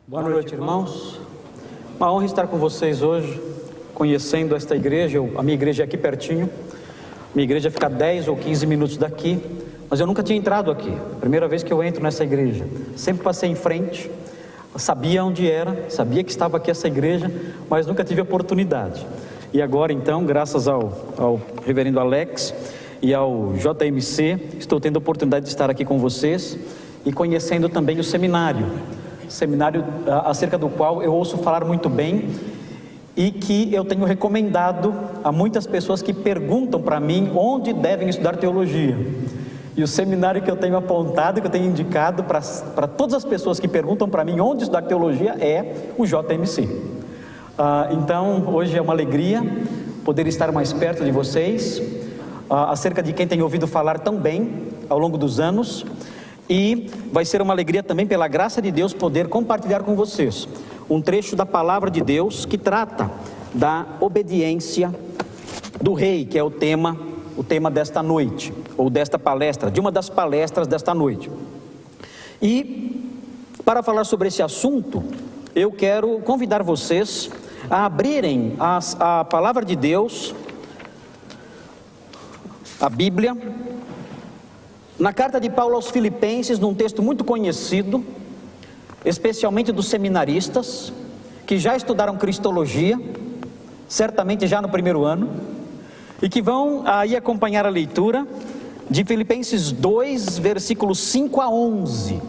Boa noite, irmãos. Uma honra estar com vocês hoje, conhecendo esta igreja. A minha igreja é aqui pertinho. Minha igreja fica 10 ou 15 minutos daqui, mas eu nunca tinha entrado aqui. Primeira vez que eu entro nessa igreja. Sempre passei em frente, sabia onde era, sabia que estava aqui essa igreja, mas nunca tive oportunidade. E agora então, graças ao reverendo Alex e ao JMC, estou tendo a oportunidade de estar aqui com vocês e conhecendo também o seminário acerca do qual eu ouço falar muito bem e que eu tenho recomendado a muitas pessoas que perguntam para mim onde devem estudar teologia. E o seminário que eu tenho apontado, que eu tenho indicado para todas as pessoas que perguntam para mim onde estudar teologia é o JMC. Então hoje é uma alegria poder estar mais perto de vocês, acerca de quem tem ouvido falar tão bem ao longo dos anos. E vai ser uma alegria também, pela graça de Deus, poder compartilhar com vocês um trecho da palavra de Deus que trata da obediência do rei, que é o tema desta noite, ou desta palestra, de uma das palestras desta noite. E para falar sobre esse assunto, eu quero convidar vocês a abrirem a palavra de Deus, a Bíblia, na carta de Paulo aos Filipenses, num texto muito conhecido, especialmente dos seminaristas, que já estudaram Cristologia, certamente já no primeiro ano, e que vão aí acompanhar a leitura de Filipenses 2, versículos 5 a 11.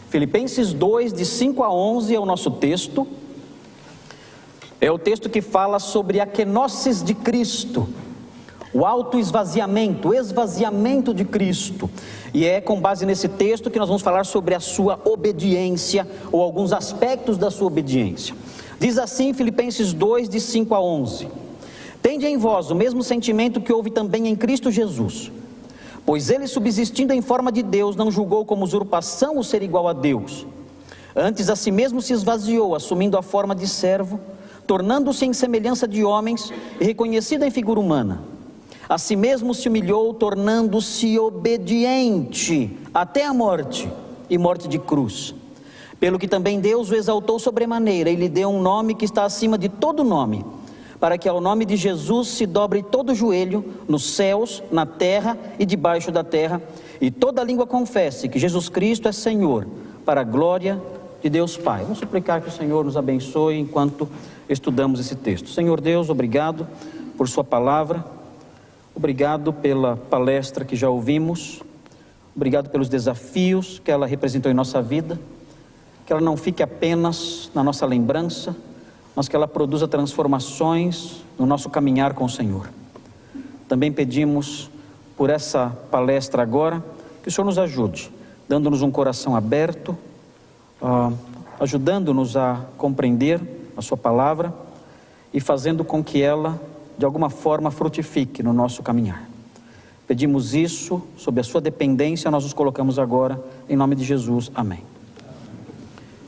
Filipenses 2, de 5 a 11 é o nosso texto. É o texto que fala sobre a kenosis de Cristo, o autoesvaziamento, o esvaziamento de Cristo. E é com base nesse texto que nós vamos falar sobre a sua obediência, ou alguns aspectos da sua obediência. Diz assim Filipenses 2, de 5 a 11: Tende em vós o mesmo sentimento que houve também em Cristo Jesus, pois ele, subsistindo em forma de Deus, não julgou como usurpação o ser igual a Deus. Antes a si mesmo se esvaziou, assumindo a forma de servo, tornando-se em semelhança de homens e reconhecido em figura humana. A si mesmo se humilhou, tornando-se obediente até a morte, e morte de cruz. Pelo que também Deus o exaltou sobremaneira e lhe deu um nome que está acima de todo nome, para que ao nome de Jesus se dobre todo o joelho, nos céus, na terra e debaixo da terra, e toda língua confesse que Jesus Cristo é Senhor, para a glória de Deus Pai. Vamos suplicar que o Senhor nos abençoe enquanto estudamos esse texto. Senhor Deus, obrigado por sua palavra. Obrigado pela palestra que já ouvimos, obrigado pelos desafios que ela representou em nossa vida, que ela não fique apenas na nossa lembrança, mas que ela produza transformações no nosso caminhar com o Senhor. Também pedimos por essa palestra agora, que o Senhor nos ajude, dando-nos um coração aberto, ajudando-nos a compreender a sua palavra e fazendo com que ela de alguma forma frutifique no nosso caminhar. Pedimos isso, sob a sua dependência, nós nos colocamos agora, em nome de Jesus, amém.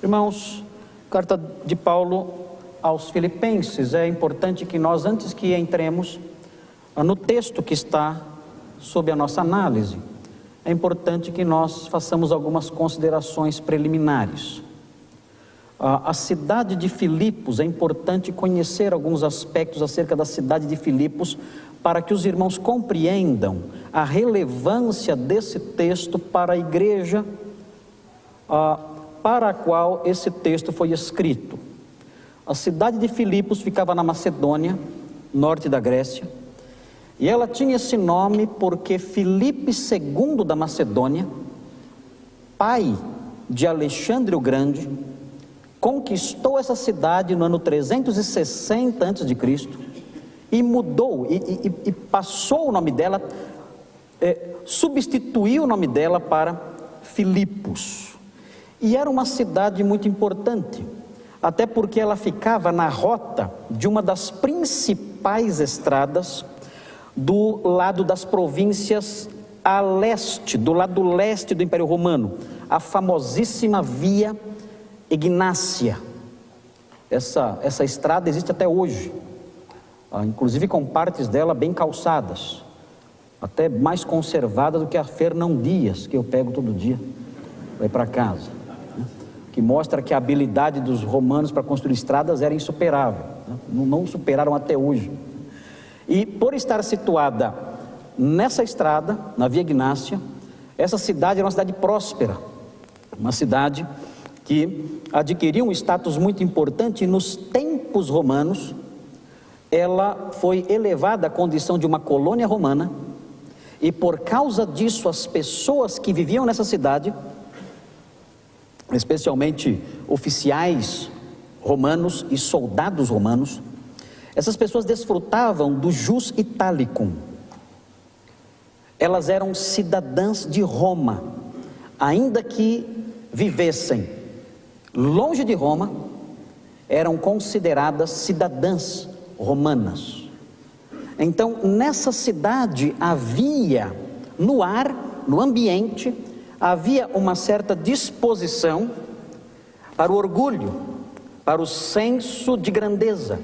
Irmãos, carta de Paulo aos Filipenses, é importante que nós, antes que entremos no texto que está sob a nossa análise, é importante que nós façamos algumas considerações preliminares. A cidade de Filipos, é importante conhecer alguns aspectos acerca da cidade de Filipos, para que os irmãos compreendam a relevância desse texto para a igreja para a qual esse texto foi escrito. A cidade de Filipos ficava na Macedônia, norte da Grécia, e ela tinha esse nome porque Filipe II da Macedônia, pai de Alexandre o Grande, conquistou essa cidade no ano 360 a.C. e mudou, e passou o nome dela, substituiu o nome dela para Filipos. E era uma cidade muito importante, até porque ela ficava na rota de uma das principais estradas do lado das províncias a leste, do lado leste do Império Romano, a famosíssima Via Ignácia. Essa estrada existe até hoje, inclusive com partes dela bem calçadas, até mais conservada do que a Fernão Dias, que eu pego todo dia, vai para casa, que mostra que a habilidade dos romanos para construir estradas era insuperável, né? Não superaram até hoje. E por estar situada nessa estrada, na Via Egnátia, essa cidade era uma cidade próspera, uma cidade que adquiriu um status muito importante. E nos tempos romanos, ela foi elevada à condição de uma colônia romana, e por causa disso as pessoas que viviam nessa cidade, especialmente oficiais romanos e soldados romanos, essas pessoas desfrutavam do jus italicum. Elas eram cidadãs de Roma, ainda que vivessem longe de Roma, eram consideradas cidadãs romanas. Então, nessa cidade havia, no ar, no ambiente, havia uma certa disposição para o orgulho, para o senso de grandeza.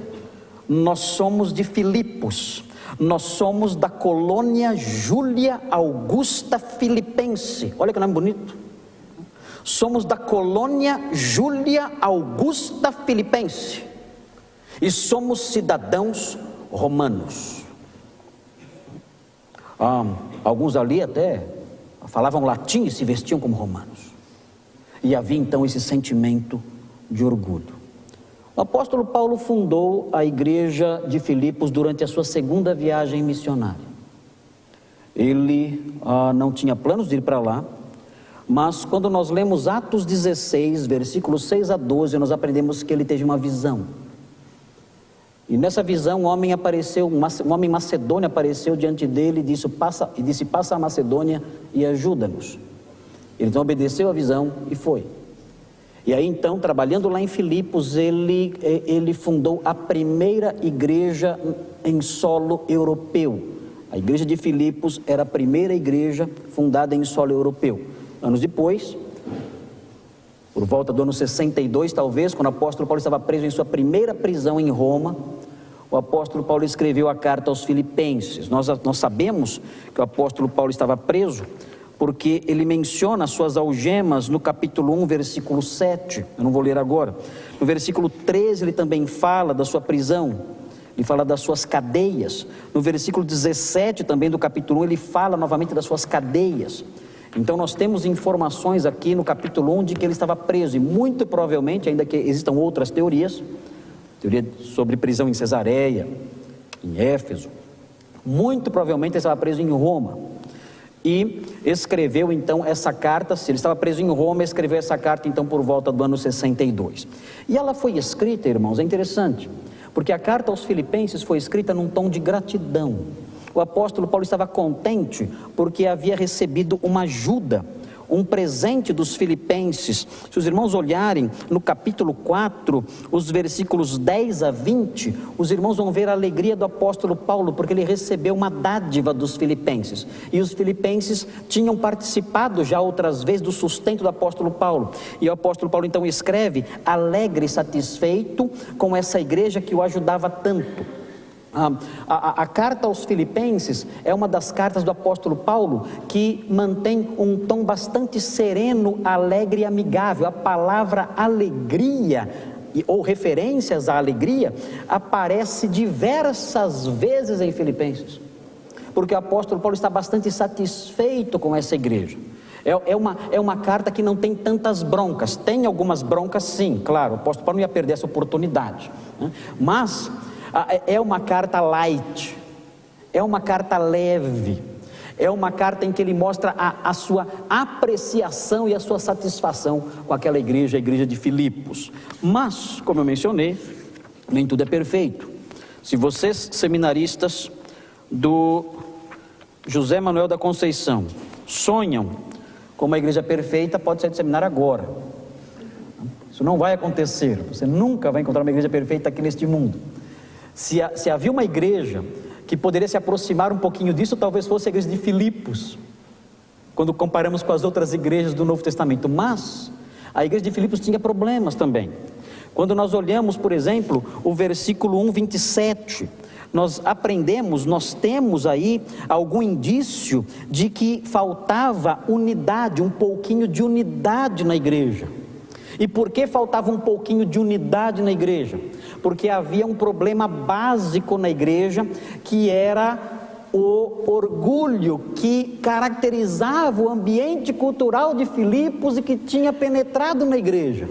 Nós somos de Filipos, nós somos da colônia Júlia Augusta Filipense. Olha que nome bonito. Somos da colônia Júlia Augusta Filipense e somos cidadãos romanos. Alguns ali até falavam latim e se vestiam como romanos. E havia então esse sentimento de orgulho. O apóstolo Paulo fundou a igreja de Filipos durante a sua segunda viagem missionária. Ele não tinha planos de ir para lá, mas quando nós lemos Atos 16, versículos 6 a 12, nós aprendemos que ele teve uma visão. E nessa visão um homem macedônio apareceu diante dele e disse, passa a Macedônia e ajuda-nos. Ele então obedeceu a visão e foi. E aí então, trabalhando lá em Filipos, ele fundou a primeira igreja em solo europeu. A igreja de Filipos era a primeira igreja fundada em solo europeu. Anos depois, por volta do ano 62 talvez, quando o apóstolo Paulo estava preso em sua primeira prisão em Roma, o apóstolo Paulo escreveu a carta aos Filipenses. Nós sabemos que o apóstolo Paulo estava preso porque ele menciona as suas algemas no capítulo 1, versículo 7, eu não vou ler agora. No versículo 13 ele também fala da sua prisão, ele fala das suas cadeias. No versículo 17 também do capítulo 1 ele fala novamente das suas cadeias. Então nós temos informações aqui no capítulo 1 de que ele estava preso, e muito provavelmente, ainda que existam outras teoria sobre prisão em Cesareia, em Éfeso, muito provavelmente ele estava preso em Roma, e escreveu então essa carta. Se ele estava preso em Roma, escreveu essa carta então por volta do ano 62, e ela foi escrita, irmãos, é interessante, porque a carta aos Filipenses foi escrita num tom de gratidão. O apóstolo Paulo estava contente porque havia recebido uma ajuda, um presente dos filipenses. Se os irmãos olharem no capítulo 4, os versículos 10 a 20, os irmãos vão ver a alegria do apóstolo Paulo, porque ele recebeu uma dádiva dos filipenses, e os filipenses tinham participado já outras vezes do sustento do apóstolo Paulo, e o apóstolo Paulo então escreve, alegre e satisfeito com essa igreja que o ajudava tanto. A carta aos Filipenses é uma das cartas do apóstolo Paulo que mantém um tom bastante sereno, alegre e amigável. A palavra alegria ou referências à alegria aparece diversas vezes em Filipenses, porque o apóstolo Paulo está bastante satisfeito com essa igreja. É uma carta que não tem tantas broncas. Tem algumas broncas, sim, claro, o apóstolo Paulo não ia perder essa oportunidade, né? Mas é uma carta light, é uma carta leve, é uma carta em que ele mostra a sua apreciação e a sua satisfação com aquela igreja, a igreja de Filipos. Mas, como eu mencionei, nem tudo é perfeito. Se vocês, seminaristas do José Manuel da Conceição, sonham com uma igreja perfeita, pode sair do seminário agora. Isso não vai acontecer, você nunca vai encontrar uma igreja perfeita aqui neste mundo. Se havia uma igreja que poderia se aproximar um pouquinho disso, talvez fosse a igreja de Filipos, quando comparamos com as outras igrejas do Novo Testamento. Mas a igreja de Filipos tinha problemas também. Quando nós olhamos, por exemplo, o versículo 1, 27, nós temos aí algum indício de que faltava unidade, um pouquinho de unidade na igreja. E por que faltava um pouquinho de unidade na igreja? Porque havia um problema básico na igreja, que era o orgulho que caracterizava o ambiente cultural de Filipos e que tinha penetrado na igreja.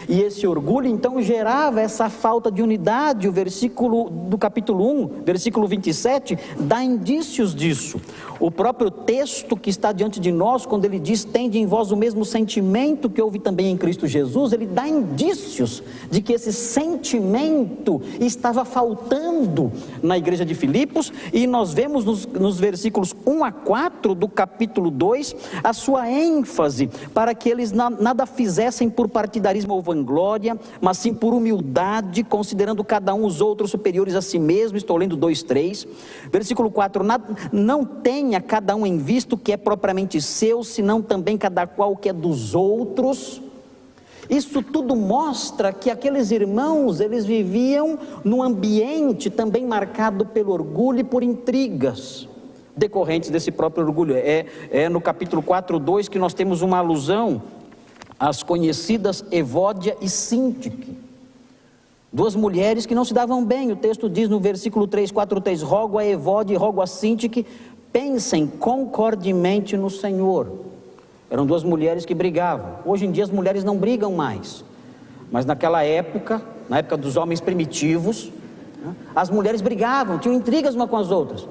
E esse orgulho então gerava essa falta de unidade. O versículo do capítulo 1, versículo 27, dá indícios disso. O próprio texto que está diante de nós, quando ele diz: tende em vós o mesmo sentimento que houve também em Cristo Jesus, ele dá indícios de que esse sentimento estava faltando na igreja de Filipos. E nós vemos nos versículos 1 a 4 do capítulo 2, a sua ênfase para que eles nada fizessem por partidarismo ou vanglória, mas sim por humildade, considerando cada um os outros superiores a si mesmo. Estou lendo 2:3. Versículo 4: não tenha cada um em vista o que é propriamente seu, senão também cada qual o que é dos outros. Isso tudo mostra que aqueles irmãos, eles viviam num ambiente também marcado pelo orgulho e por intrigas decorrentes desse próprio orgulho. É no capítulo 4:2 que nós temos uma alusão às conhecidas Evódia e Síntique, duas mulheres que não se davam bem. O texto diz no versículo 3:4:3: rogo a Evódia e rogo a Síntique, pensem concordemente no Senhor. Eram duas mulheres que brigavam. Hoje em dia as mulheres não brigam mais, mas naquela época, na época dos homens primitivos, as mulheres brigavam, tinham intrigas umas com as outras,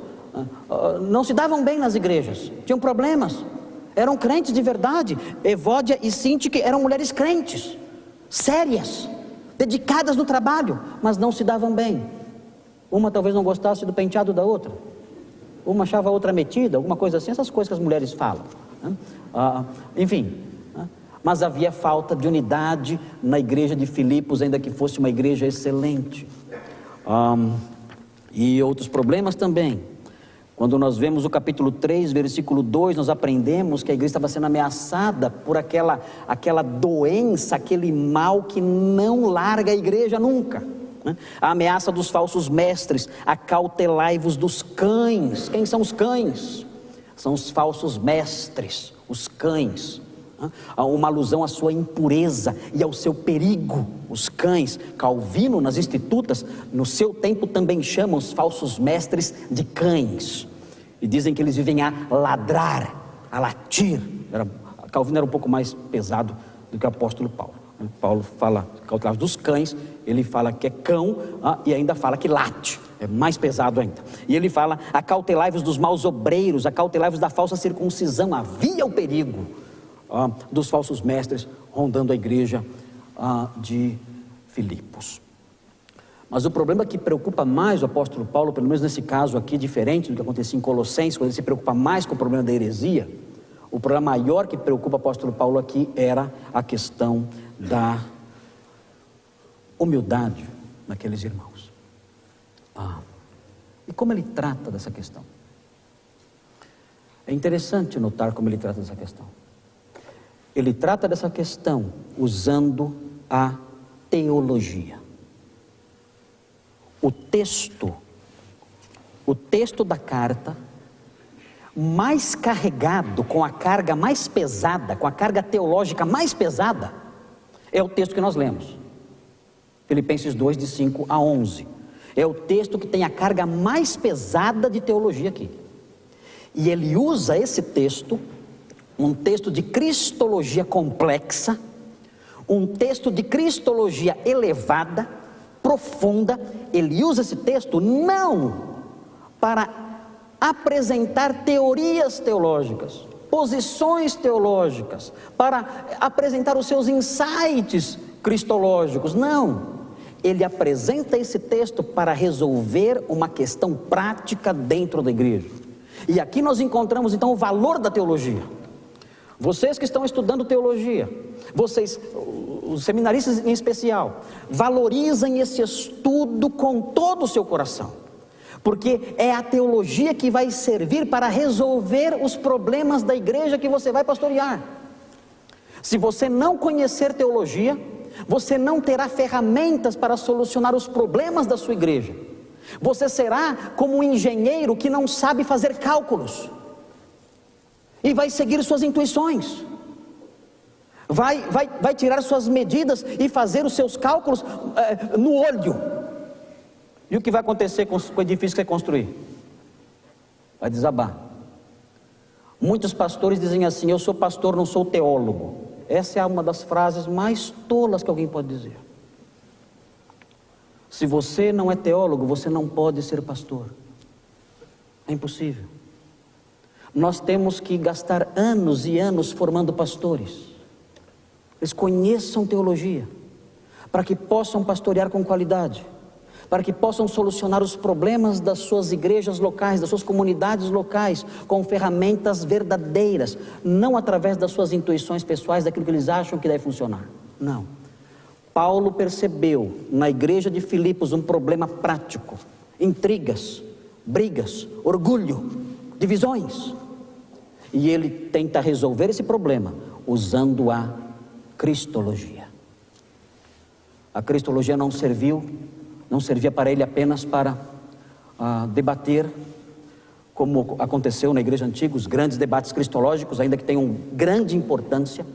não se davam bem nas igrejas, tinham problemas. Eram crentes de verdade. Evódia e Síntique eram mulheres crentes, sérias, dedicadas no trabalho, mas não se davam bem. Uma talvez não gostasse do penteado da outra, uma achava a outra metida, alguma coisa assim, essas coisas que as mulheres falam, enfim, mas havia falta de unidade na igreja de Filipos, ainda que fosse uma igreja excelente, e outros problemas também. Quando nós vemos o capítulo 3, versículo 2, nós aprendemos que a igreja estava sendo ameaçada por aquela doença, aquele mal que não larga a igreja nunca. A ameaça dos falsos mestres: acautelai-vos dos cães. Quem são os cães? São os falsos mestres, os cães. Uma alusão à sua impureza e ao seu perigo. Os cães, Calvino nas Institutas, no seu tempo também chama os falsos mestres de cães, e dizem que eles vivem a ladrar, a latir. Calvino era um pouco mais pesado do que o apóstolo Paulo. Paulo fala cautelai dos cães, ele fala que é cão, e ainda fala que late, é mais pesado ainda. E ele fala: acautelai-vos dos maus obreiros, acautelai-vos da falsa circuncisão. Havia o perigo dos falsos mestres rondando a igreja de Filipos. Mas o problema que preocupa mais o apóstolo Paulo, pelo menos nesse caso aqui, diferente do que acontecia em Colossenses, quando ele se preocupa mais com o problema da heresia, o problema maior que preocupa o apóstolo Paulo aqui era a questão da humildade naqueles irmãos. E como ele trata dessa questão? É interessante notar como ele trata dessa questão. Ele trata dessa questão usando a teologia. O texto da carta mais carregado, com a carga mais pesada, com a carga teológica mais pesada, é o texto que nós lemos, Filipenses 2, de 5 a 11. É o texto que tem a carga mais pesada de teologia aqui. E ele usa esse texto, um texto de cristologia complexa, um texto de cristologia elevada, profunda. Ele usa esse texto não para apresentar teorias teológicas, posições teológicas, para apresentar os seus insights cristológicos. Não, ele apresenta esse texto para resolver uma questão prática dentro da igreja. E aqui nós encontramos então o valor da teologia. Vocês que estão estudando teologia, vocês, os seminaristas em especial, valorizem esse estudo com todo o seu coração, porque é a teologia que vai servir para resolver os problemas da igreja que você vai pastorear. Se você não conhecer teologia, você não terá ferramentas para solucionar os problemas da sua igreja. Você será como um engenheiro que não sabe fazer cálculos e vai seguir suas intuições. vai tirar suas medidas e fazer os seus cálculos no olho. E o que vai acontecer com o edifício que você construir? Vai desabar. Muitos pastores dizem assim: eu sou pastor, não sou teólogo. Essa é uma das frases mais tolas que alguém pode dizer. Se você não é teólogo, você não pode ser pastor. É impossível. Nós temos que gastar anos e anos formando pastores. Eles conheçam teologia, para que possam pastorear com qualidade, para que possam solucionar os problemas das suas igrejas locais, das suas comunidades locais, com ferramentas verdadeiras, não através das suas intuições pessoais, daquilo que eles acham que deve funcionar. Não. Paulo percebeu na igreja de Filipos um problema prático: intrigas, brigas, orgulho, divisões. E ele tenta resolver esse problema usando a cristologia. A cristologia não servia para ele apenas para debater, como aconteceu na igreja antiga, os grandes debates cristológicos, ainda que tenham grande importância.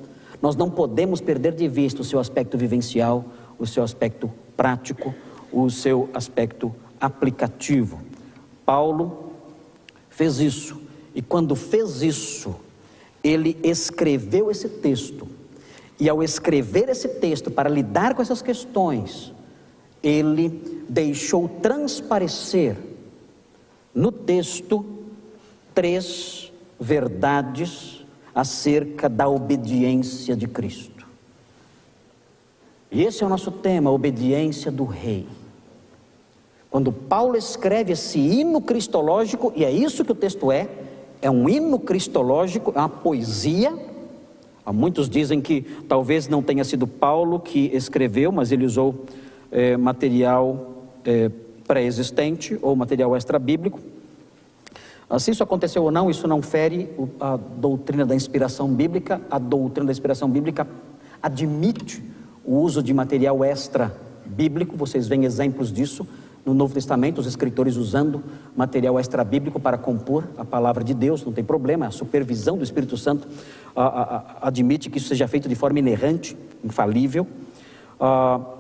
Nós não podemos perder de vista o seu aspecto vivencial, o seu aspecto prático, o seu aspecto aplicativo. Paulo fez isso, e quando fez isso, ele escreveu esse texto. E ao escrever esse texto para lidar com essas questões, ele deixou transparecer no texto 3 verdades acerca da obediência de Cristo. E esse é o nosso tema, a obediência do rei. Quando Paulo escreve esse hino cristológico, e é isso que o texto é um hino cristológico, é uma poesia. Muitos dizem que talvez não tenha sido Paulo que escreveu, mas ele usou material pré-existente ou material extra-bíblico. Se isso aconteceu ou não, isso não fere a doutrina da inspiração bíblica. A doutrina da inspiração bíblica admite o uso de material extra-bíblico. Vocês veem exemplos disso no Novo Testamento, os escritores usando material extra-bíblico para compor a palavra de Deus. Não tem problema, a supervisão do Espírito Santo admite que isso seja feito de forma inerrante, infalível.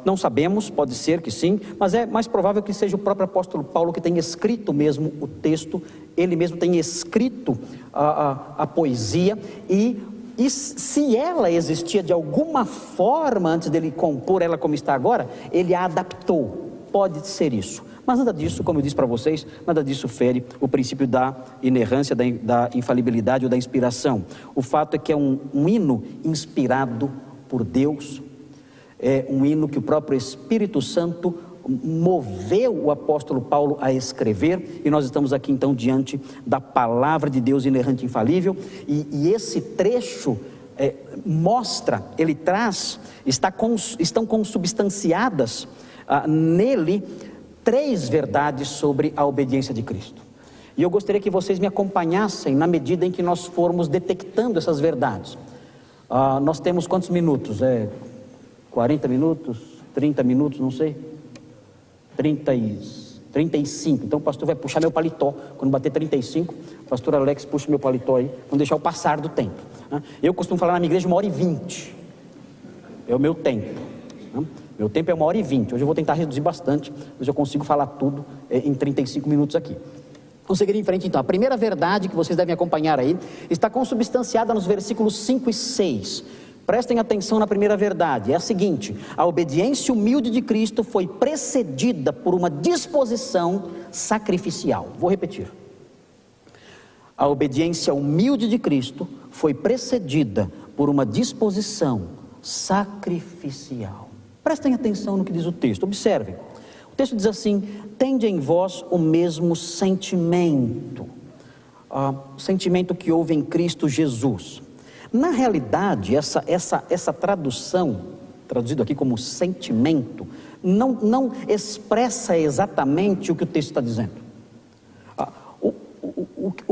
Não sabemos, pode ser que sim, mas é mais provável que seja o próprio apóstolo Paulo que tenha escrito mesmo o texto, ele mesmo tenha escrito a poesia, e se ela existia de alguma forma antes dele compor ela como está agora, ele a adaptou. Pode ser isso, mas nada disso, como eu disse para vocês, nada disso fere o princípio da inerrância, da infalibilidade ou da inspiração. O fato é que é um hino inspirado por Deus, é um hino que o próprio Espírito Santo moveu o apóstolo Paulo a escrever, e nós estamos aqui então diante da palavra de Deus inerrante e infalível, e esse trecho mostra, ele traz, estão consubstanciadas nele 3 verdades sobre a obediência de Cristo. E eu gostaria que vocês me acompanhassem na medida em que nós formos detectando essas verdades. Nós temos quantos minutos? 40 minutos? 30 minutos? Não sei. 35. Então o pastor vai puxar meu paletó. Quando bater 35, o pastor Alex puxa meu paletó aí. Vamos deixar o passar do tempo. Eu costumo falar na minha igreja 1h20. É o meu tempo. Meu tempo é 1h20. Hoje eu vou tentar reduzir bastante, mas eu consigo falar tudo em 35 minutos aqui. Vamos seguir em frente então. A primeira verdade que vocês devem acompanhar aí está consubstanciada nos versículos 5 e 6. Prestem atenção na primeira verdade, é a seguinte: a obediência humilde de Cristo foi precedida por uma disposição sacrificial. Vou repetir. A obediência humilde de Cristo foi precedida por uma disposição sacrificial. Prestem atenção no que diz o texto, observem. O texto diz assim: tende em vós o mesmo sentimento, o sentimento que houve em Cristo Jesus. Na realidade, essa tradução, traduzido aqui como sentimento, não expressa exatamente o que o texto está dizendo.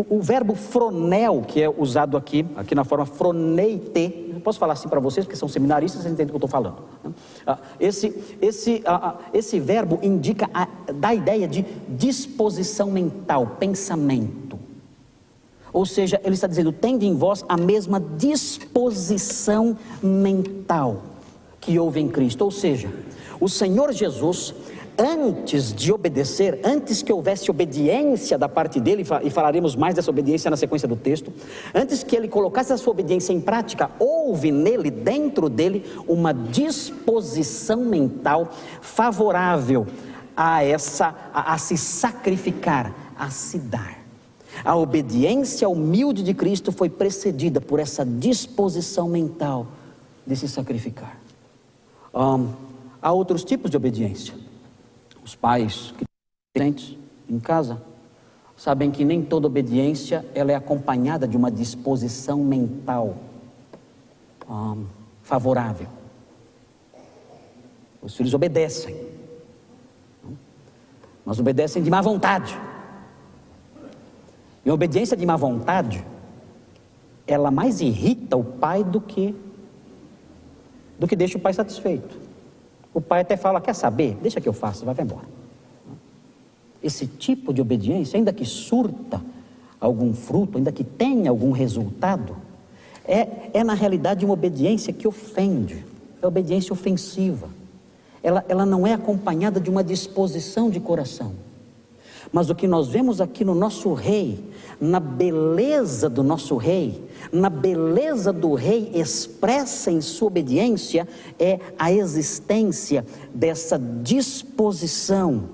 O verbo fronel, que é usado aqui na forma froneite, eu posso falar assim para vocês, porque são seminaristas, vocês entendem o que eu estou falando. Esse verbo dá a ideia de disposição mental, pensamento. Ou seja, ele está dizendo, tende em vós a mesma disposição mental que houve em Cristo. Ou seja, o Senhor Jesus, antes de obedecer, antes que houvesse obediência da parte dele, e falaremos mais dessa obediência na sequência do texto, antes que ele colocasse a sua obediência em prática, houve nele, dentro dele, uma disposição mental favorável a se sacrificar, a se dar. A obediência humilde de Cristo foi precedida por essa disposição mental de se sacrificar. Há outros tipos de obediência. Os pais que estão presentes em casa sabem que nem toda obediência ela é acompanhada de uma disposição mental favorável. Os filhos obedecem, mas obedecem de má vontade. E a obediência de má vontade, ela mais irrita o pai do que deixa o pai satisfeito. O pai até fala, quer saber? Deixa que eu faço, vai embora. Esse tipo de obediência, ainda que surta algum fruto, ainda que tenha algum resultado, é na realidade uma obediência que ofende, é obediência ofensiva. Ela não é acompanhada de uma disposição de coração. Mas o que nós vemos aqui no nosso rei, na beleza do nosso rei, na beleza do rei expressa em sua obediência, é a existência dessa disposição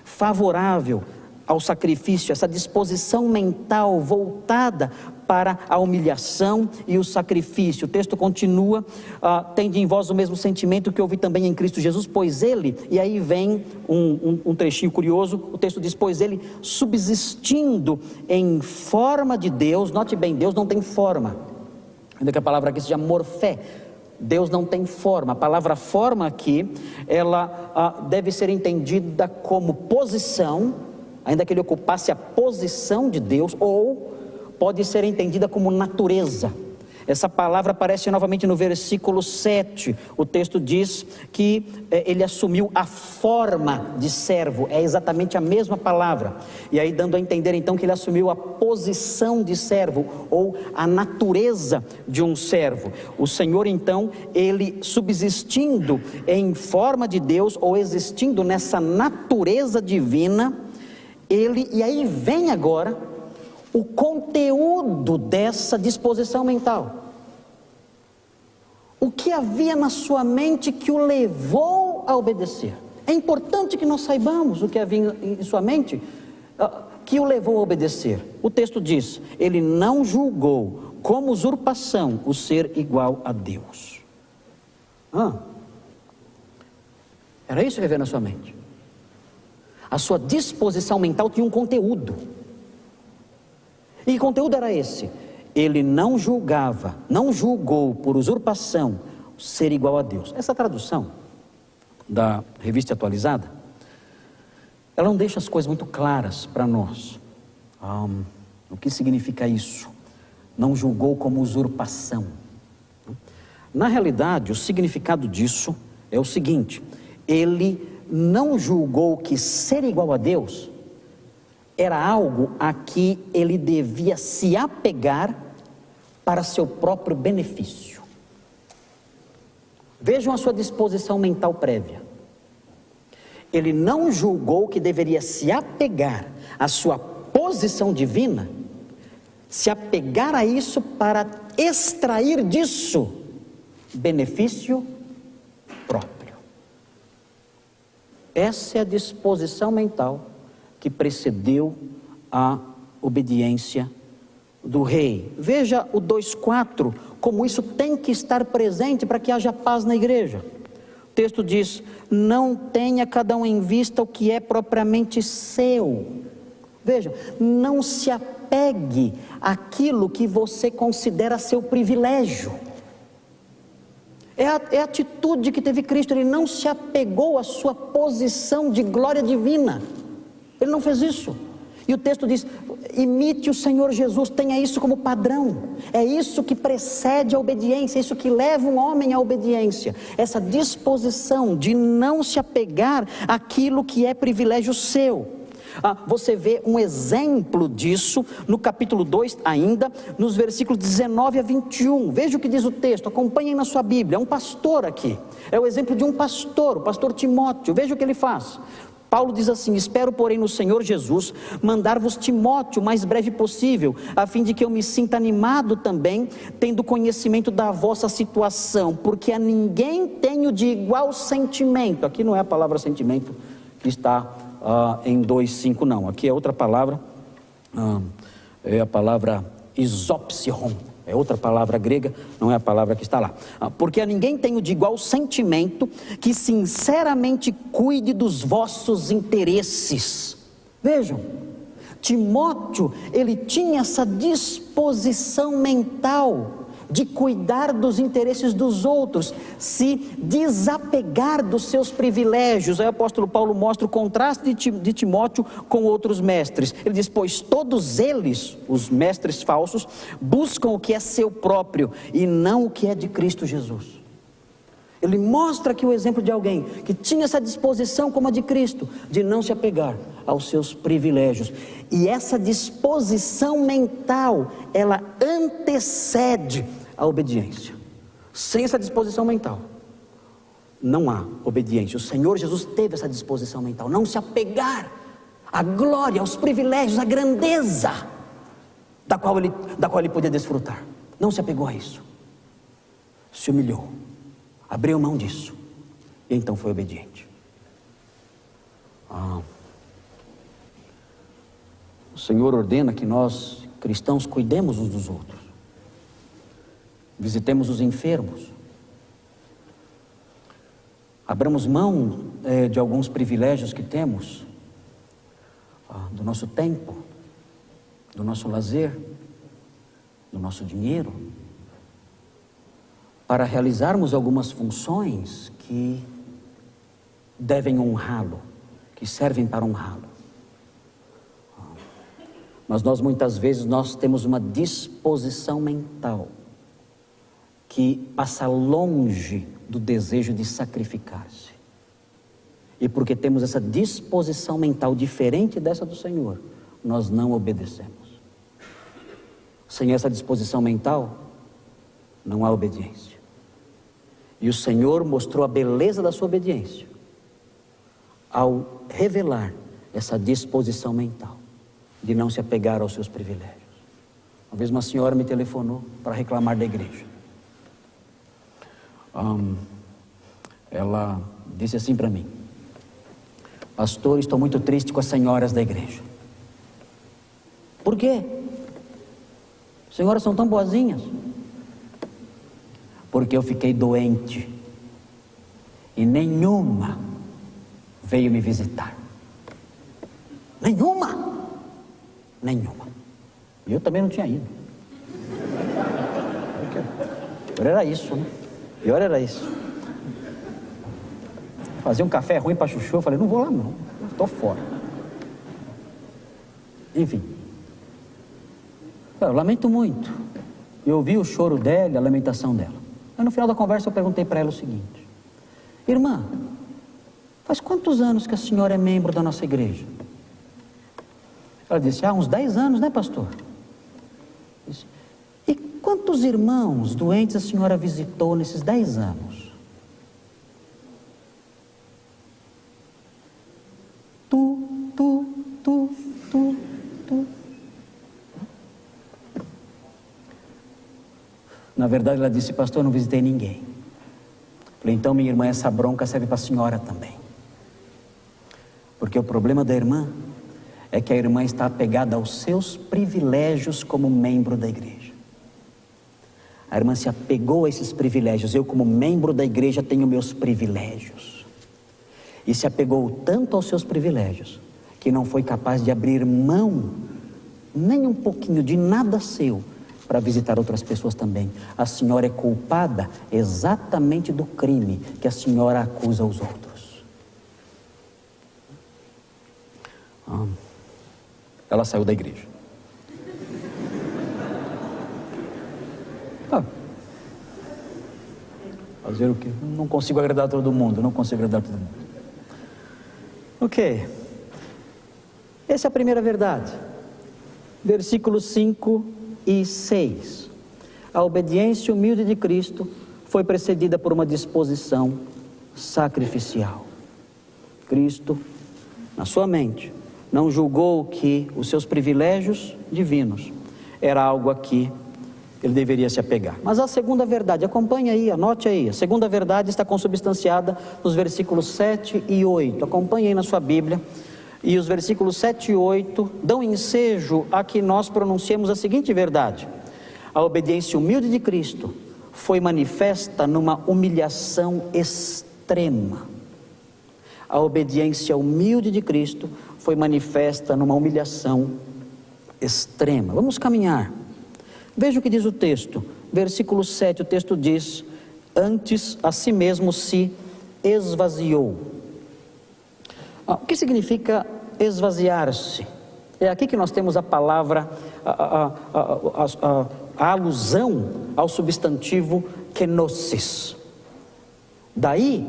favorável ao sacrifício, essa disposição mental voltada para a humilhação e o sacrifício. O texto continua, tende em vós o mesmo sentimento que houve também em Cristo Jesus, pois ele, e aí vem um trechinho curioso, o texto diz, pois ele subsistindo em forma de Deus, note bem, Deus não tem forma, ainda que a palavra aqui seja morfé, Deus não tem forma. A palavra forma aqui, ela deve ser entendida como posição, ainda que ele ocupasse a posição de Deus, ou pode ser entendida como natureza. Essa palavra aparece novamente no versículo 7, o texto diz que ele assumiu a forma de servo, é exatamente a mesma palavra, e aí dando a entender então que ele assumiu a posição de servo, ou a natureza de um servo. O Senhor então, ele subsistindo em forma de Deus, ou existindo nessa natureza divina, e aí vem agora o conteúdo dessa disposição mental. O que havia na sua mente que o levou a obedecer? É importante que nós saibamos o que havia em sua mente que o levou a obedecer. O texto diz, ele não julgou como usurpação o ser igual a Deus. Era isso que havia na sua mente. A sua disposição mental tinha um conteúdo. E que conteúdo era esse? Ele não julgou por usurpação ser igual a Deus. Essa tradução da Revista Atualizada, ela não deixa as coisas muito claras para nós. O que significa isso? Não julgou como usurpação. Na realidade, o significado disso é o seguinte: ele não julgou que ser igual a Deus era algo a que ele devia se apegar para seu próprio benefício. Vejam a sua disposição mental prévia. Ele não julgou que deveria se apegar à sua posição divina, se apegar a isso para extrair disso benefício próprio. Essa é a disposição mental que precedeu a obediência do rei. Veja o 2,4, como isso tem que estar presente para que haja paz na igreja. O texto diz, não tenha cada um em vista o que é propriamente seu. Veja, não se apegue àquilo que você considera seu privilégio. É a atitude que teve Cristo, ele não se apegou à sua posição de glória divina. Ele não fez isso. E o texto diz, imite o Senhor Jesus, tenha isso como padrão. É isso que precede a obediência, é isso que leva um homem à obediência. Essa disposição de não se apegar àquilo que é privilégio seu. Você vê um exemplo disso no capítulo 2 ainda, nos versículos 19 a 21. Veja o que diz o texto, acompanhem na sua Bíblia. É um pastor aqui, é o exemplo de um pastor, o pastor Timóteo. Veja o que ele faz. Paulo diz assim: espero porém no Senhor Jesus mandar-vos Timóteo o mais breve possível, a fim de que eu me sinta animado também, tendo conhecimento da vossa situação, porque a ninguém tenho de igual sentimento. Aqui não é a palavra sentimento que está em 2:5 não, aqui é outra palavra, é a palavra isopsion, é outra palavra grega, não é a palavra que está lá. Porque a ninguém tenho de igual sentimento, que sinceramente cuide dos vossos interesses. Vejam, Timóteo, ele tinha essa disposição mental de cuidar dos interesses dos outros, se desapegar dos seus privilégios. Aí o apóstolo Paulo mostra o contraste de Timóteo com outros mestres. Ele diz: pois todos eles, os mestres falsos, buscam o que é seu próprio e não o que é de Cristo Jesus. Ele mostra aqui o exemplo de alguém que tinha essa disposição como a de Cristo, de não se apegar aos seus privilégios. E essa disposição mental, ela antecede a obediência. Sem essa disposição mental, não há obediência. O Senhor Jesus teve essa disposição mental, não se apegar à glória, aos privilégios, à grandeza da qual ele podia desfrutar. Não se apegou a isso, se humilhou, abriu mão disso, e então foi obediente. O Senhor ordena que nós, cristãos, cuidemos uns dos outros, visitemos os enfermos, abramos mão de alguns privilégios que temos, do nosso tempo, do nosso lazer, do nosso dinheiro, para realizarmos algumas funções que devem honrá-lo, que servem para honrá-lo. Mas muitas vezes nós temos uma disposição mental que passa longe do desejo de sacrificar-se. E porque temos essa disposição mental diferente dessa do Senhor, nós não obedecemos. Sem essa disposição mental, não há obediência. E o Senhor mostrou a beleza da sua obediência ao revelar essa disposição mental de não se apegar aos seus privilégios. Uma vez uma senhora me telefonou para reclamar da igreja. Ela disse assim para mim: pastor, estou muito triste com as senhoras da igreja. Por quê? As senhoras são tão boazinhas. Porque eu fiquei doente e nenhuma veio me visitar. Nenhuma. E eu também não tinha ido. Pior era isso, né? Pior era isso. Fazia um café ruim para chuchu, eu falei: não vou lá não, estou fora. Enfim, eu lamento muito. Eu ouvi o choro dela, a lamentação dela. Aí no final da conversa eu perguntei para ela o seguinte: irmã, faz quantos anos que a senhora é membro da nossa igreja? Ela disse: uns 10 anos, né, pastor? Eu disse: e quantos irmãos doentes a senhora visitou nesses 10 anos? Tu. Na verdade ela disse: pastor, eu não visitei ninguém. Falei: então minha irmã, essa bronca serve para a senhora também. Porque o problema da irmã é que a irmã está apegada aos seus privilégios como membro da igreja. A irmã se apegou a esses privilégios. Eu, como membro da igreja, tenho meus privilégios. E se apegou tanto aos seus privilégios que não foi capaz de abrir mão nem um pouquinho de nada seu para visitar outras pessoas também. A senhora é culpada exatamente do crime que a senhora acusa aos outros. Ela saiu da igreja. Fazer o quê? Não consigo agradar todo mundo. Ok. Essa é a primeira verdade. Versículos 5 e 6. A obediência humilde de Cristo foi precedida por uma disposição sacrificial. Cristo, na sua mente, não julgou que os seus privilégios divinos era algo a que ele deveria se apegar. Mas a segunda verdade, acompanhe aí, anote aí. A segunda verdade está consubstanciada nos versículos 7 e 8. Acompanhe aí na sua Bíblia. E os versículos 7 e 8 dão ensejo a que nós pronunciemos a seguinte verdade: a obediência humilde de Cristo foi manifesta numa humilhação extrema. A obediência humilde de Cristo foi manifesta numa humilhação extrema. Vamos caminhar. Veja o que diz o texto. Versículo 7, o texto diz: antes a si mesmo se esvaziou. O que significa esvaziar-se? É aqui que nós temos a palavra, a alusão ao substantivo kenosis. Daí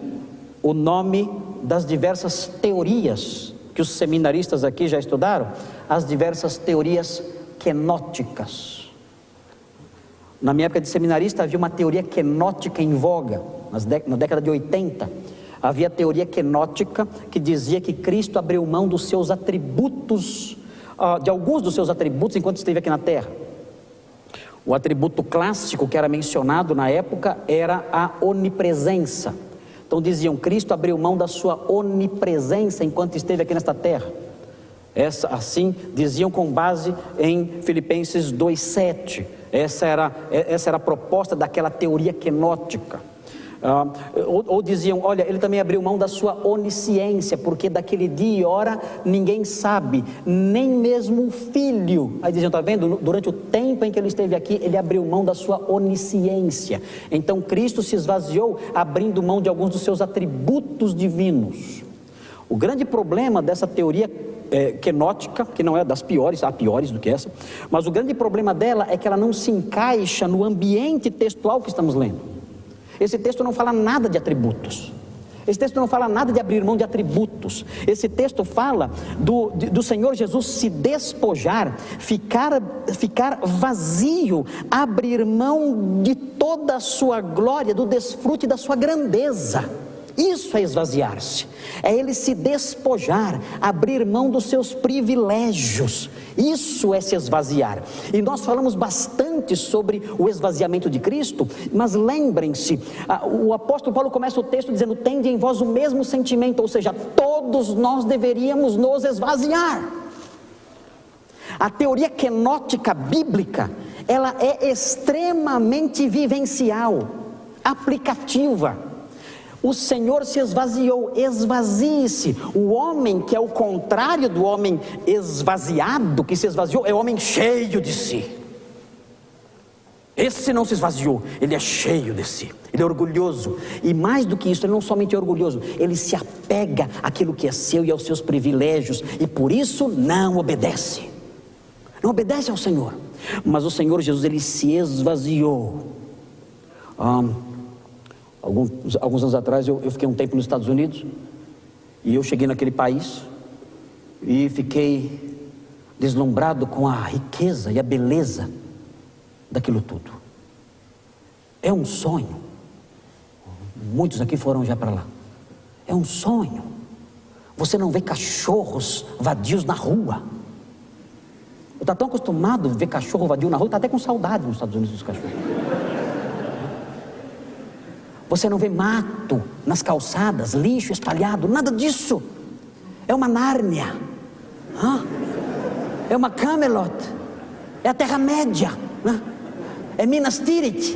o nome das diversas teorias que os seminaristas aqui já estudaram, as diversas teorias kenóticas. Na minha época de seminarista havia uma teoria kenótica em voga, na década de 80. Havia a teoria kenótica que dizia que Cristo abriu mão dos seus atributos, de alguns dos seus atributos enquanto esteve aqui na terra. O atributo clássico que era mencionado na época era a onipresença. Então diziam, Cristo abriu mão da sua onipresença enquanto esteve aqui nesta terra. Assim diziam com base em Filipenses 2,7. Essa era a proposta daquela teoria kenótica. Ou diziam, olha, ele também abriu mão da sua onisciência, porque daquele dia e hora ninguém sabe, nem mesmo o filho. Aí diziam, está vendo, durante o tempo em que ele esteve aqui, ele abriu mão da sua onisciência. Então Cristo se esvaziou, abrindo mão de alguns dos seus atributos divinos. O grande problema dessa teoria kenótica, que não é das piores, há piores do que essa, mas o grande problema dela é que ela não se encaixa no ambiente textual que estamos lendo. Esse texto não fala nada de atributos. Esse texto não fala nada de abrir mão de atributos. Esse texto fala do Senhor Jesus se despojar, ficar vazio, abrir mão de toda a sua glória, do desfrute da sua grandeza. Isso é esvaziar-se, é ele se despojar, abrir mão dos seus privilégios. Isso é se esvaziar. E nós falamos bastante sobre o esvaziamento de Cristo, mas lembrem-se, o apóstolo Paulo começa o texto dizendo, tende em vós o mesmo sentimento, ou seja, todos nós deveríamos nos esvaziar. A teoria kenótica bíblica, ela é extremamente vivencial, aplicativa. O Senhor se esvaziou, esvazie-se. O homem que é o contrário do homem esvaziado, que se esvaziou, é o homem cheio de si. Esse não se esvaziou, ele é cheio de si, ele é orgulhoso. E mais do que isso, ele não somente é orgulhoso, ele se apega àquilo que é seu e aos seus privilégios, e por isso não obedece. Não obedece ao Senhor. Mas o Senhor Jesus, ele se esvaziou. Alguns anos atrás eu fiquei um tempo nos Estados Unidos, e eu cheguei naquele país e fiquei deslumbrado com a riqueza e a beleza daquilo tudo. É um sonho. Muitos aqui foram já para lá. É um sonho. Você não vê cachorros vadios na rua. Eu estou tão acostumado a ver cachorro vadio na rua, está até com saudade nos Estados Unidos dos cachorros. Você não vê mato nas calçadas, lixo espalhado, nada disso. É uma Nárnia, é uma Camelot, é a Terra-média, é Minas Tirith.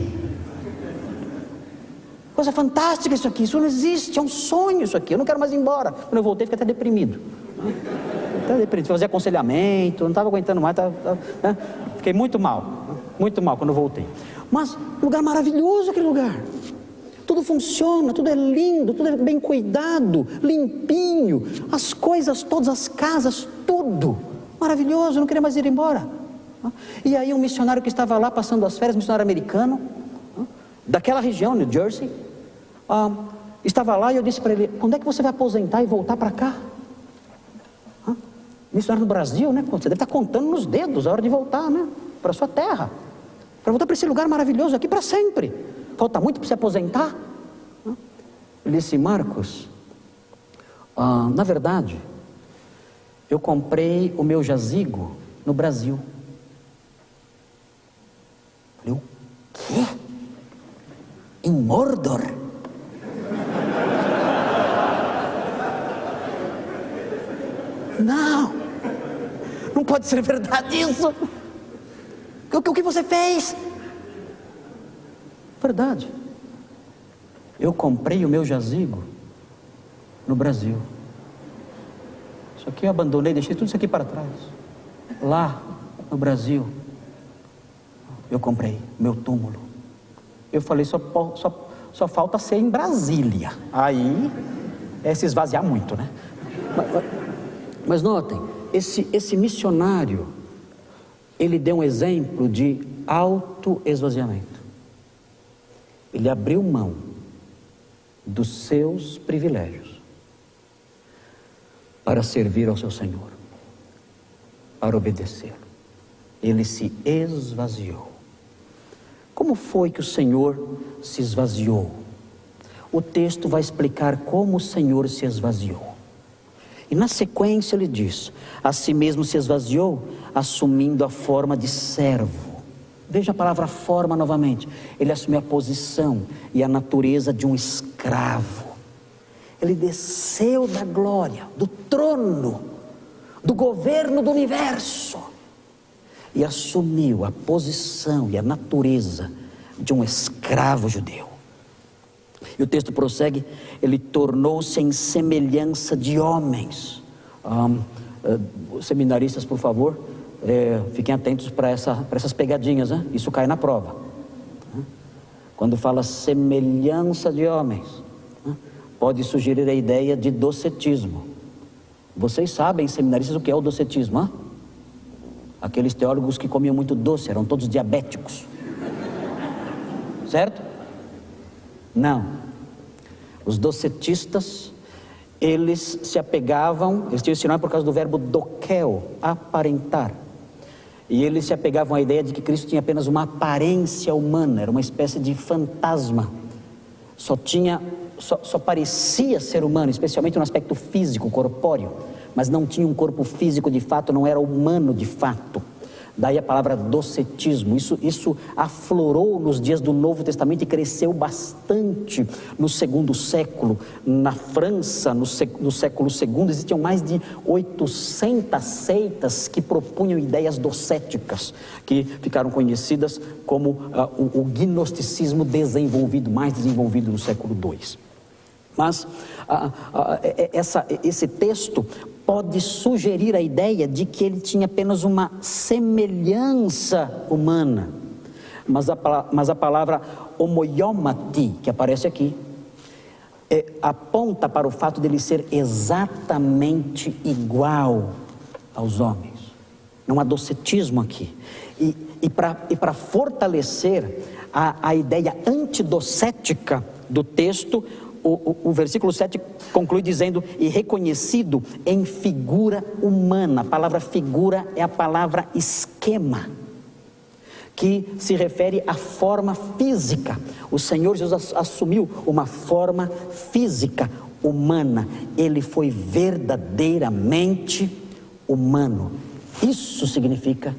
Coisa fantástica isso aqui, isso não existe, é um sonho isso aqui, eu não quero mais ir embora. Quando eu voltei, fiquei até deprimido. Fazia aconselhamento, não estava aguentando mais, fiquei muito mal quando eu voltei. Mas um lugar maravilhoso aquele lugar. Tudo funciona, tudo é lindo, tudo é bem cuidado, limpinho, as coisas todas, as casas, tudo maravilhoso, eu não queria mais ir embora. E aí um missionário que estava lá passando as férias, missionário americano, daquela região, New Jersey, estava lá e eu disse para ele, quando é que você vai aposentar e voltar para cá? Missionário no Brasil, né? Você deve estar contando nos dedos a hora de voltar, né? Para a sua terra. Para voltar para esse lugar maravilhoso aqui para sempre. Falta muito para se aposentar. Ele disse: Marcos, na verdade, eu comprei o meu jazigo no Brasil. Eu falei: o quê? Em Mordor? Não pode ser verdade isso. O que você fez? Verdade. Eu comprei o meu jazigo no Brasil. Isso aqui eu abandonei, deixei tudo isso aqui para trás. Lá no Brasil, eu comprei meu túmulo. Eu falei: só falta ser em Brasília. Aí é se esvaziar muito, né? Mas notem, esse missionário, ele deu um exemplo de autoesvaziamento. Ele abriu mão dos seus privilégios para servir ao seu Senhor, para obedecê-lo. Ele se esvaziou. Como foi que o Senhor se esvaziou? O texto vai explicar como o Senhor se esvaziou. E na sequência ele diz: a si mesmo se esvaziou, assumindo a forma de servo. Veja a palavra forma novamente. Ele assumiu a posição e a natureza de um escravo. Ele desceu da glória, do trono, do governo do universo, e assumiu a posição e a natureza de um escravo judeu. E o texto prossegue: ele tornou-se em semelhança de homens. Seminaristas, por favor, fiquem atentos para essas pegadinhas, né? Isso cai na prova. Quando fala semelhança de homens, pode sugerir a ideia de docetismo. Vocês sabem, seminaristas, o que é o docetismo, hein? Aqueles teólogos que comiam muito doce, eram todos diabéticos. Certo? Não. Os docetistas, eles se apegavam, eles tinham esse nome por causa do verbo dokel, aparentar. E eles se apegavam à ideia de que Cristo tinha apenas uma aparência humana, era uma espécie de fantasma. Só parecia ser humano, especialmente no aspecto físico, corpóreo, mas não tinha um corpo físico de fato, não era humano de fato. Daí a palavra docetismo. Isso aflorou nos dias do Novo Testamento e cresceu bastante no segundo século. Na França, no século II, existiam mais de 800 seitas que propunham ideias docéticas, que ficaram conhecidas como o gnosticismo mais desenvolvido no século II. Mas esse texto pode sugerir a ideia de que ele tinha apenas uma semelhança humana. Mas a palavra homoiomati, que aparece aqui, aponta para o fato dele ser exatamente igual aos homens. Não há docetismo aqui. E para fortalecer a ideia antidocética do texto, o versículo 7 conclui dizendo: e reconhecido em figura humana. A palavra figura é a palavra esquema, que se refere à forma física. O Senhor Jesus assumiu uma forma física humana. Ele foi verdadeiramente humano. Isso significa,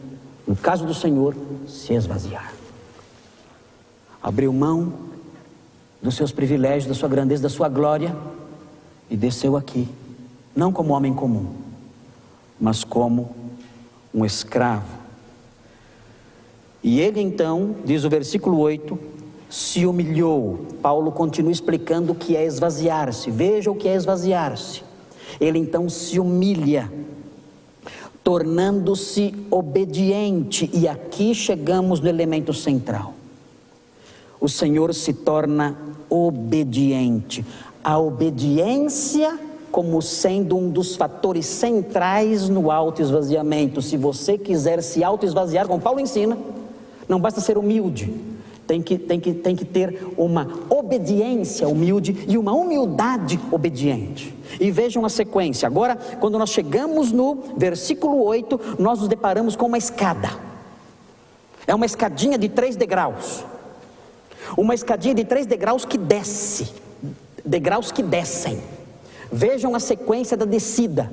no caso do Senhor, se esvaziar. Abriu mão dos seus privilégios, da sua grandeza, da sua glória, e desceu aqui, não como homem comum, mas como um escravo. E ele então, diz o versículo 8, se humilhou. Paulo continua explicando o que é esvaziar-se. Veja o que é esvaziar-se. Ele então se humilha, tornando-se obediente. E aqui chegamos no elemento central. O Senhor se torna obediente. A obediência como sendo um dos fatores centrais no autoesvaziamento. Se você quiser se autoesvaziar, como Paulo ensina, não basta ser humilde. tem que ter uma obediência humilde e uma humildade obediente. E vejam a sequência. Agora, quando nós chegamos no versículo 8, nós nos deparamos com uma escada. É uma escadinha de 3 degraus. Uma escadinha de 3 degraus que desce. Degraus que descem. Vejam a sequência da descida.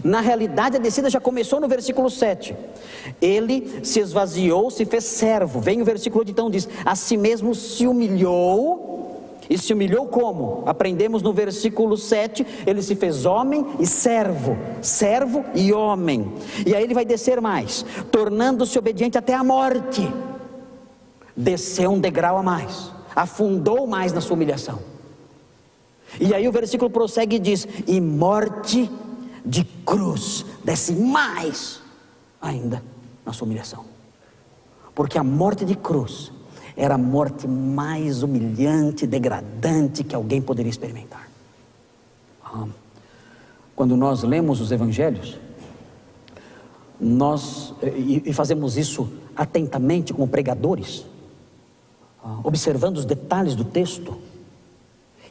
Na realidade, a descida já começou no versículo 7. Ele se esvaziou, se fez servo. Vem o versículo 8, então diz: a si mesmo se humilhou. E se humilhou como? Aprendemos no versículo 7, ele se fez homem e servo. Servo e homem. E aí ele vai descer mais, tornando-se obediente até a morte. Desceu um degrau a mais, afundou mais na sua humilhação. E aí o versículo prossegue e diz: e morte de cruz, desce mais ainda na sua humilhação. Porque a morte de cruz era a morte mais humilhante, degradante que alguém poderia experimentar. Quando nós lemos os evangelhos, e fazemos isso atentamente como pregadores, observando os detalhes do texto,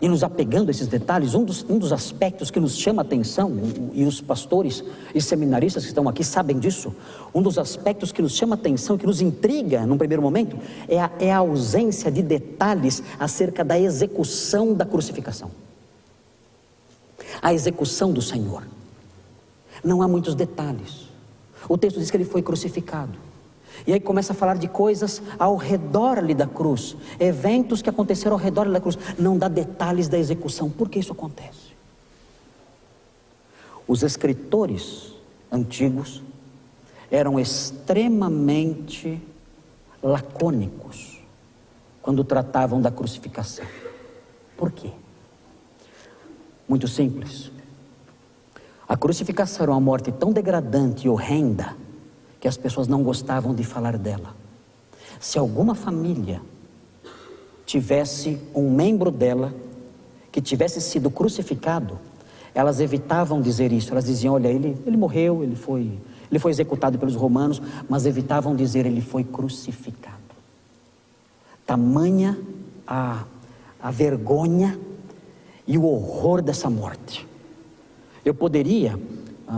e nos apegando a esses detalhes, um dos aspectos que nos chama a atenção, e os pastores e seminaristas que estão aqui sabem disso, um dos aspectos que nos chama a atenção, que nos intriga num primeiro momento, é a ausência de detalhes acerca da execução da crucificação. A execução do Senhor. Não há muitos detalhes. O texto diz que ele foi crucificado. E aí começa a falar de coisas ao redor ali da cruz, eventos que aconteceram ao redor ali da cruz. Não dá detalhes da execução. Por que isso acontece? Os escritores antigos eram extremamente lacônicos quando tratavam da crucificação. Por quê? Muito simples. A crucificação era uma morte tão degradante e horrenda que as pessoas não gostavam de falar dela. Se alguma família tivesse um membro dela que tivesse sido crucificado, elas evitavam dizer isso. Elas diziam: olha, ele morreu, ele foi executado pelos romanos, mas evitavam dizer: ele foi crucificado. Tamanha a vergonha e o horror dessa morte. Eu poderia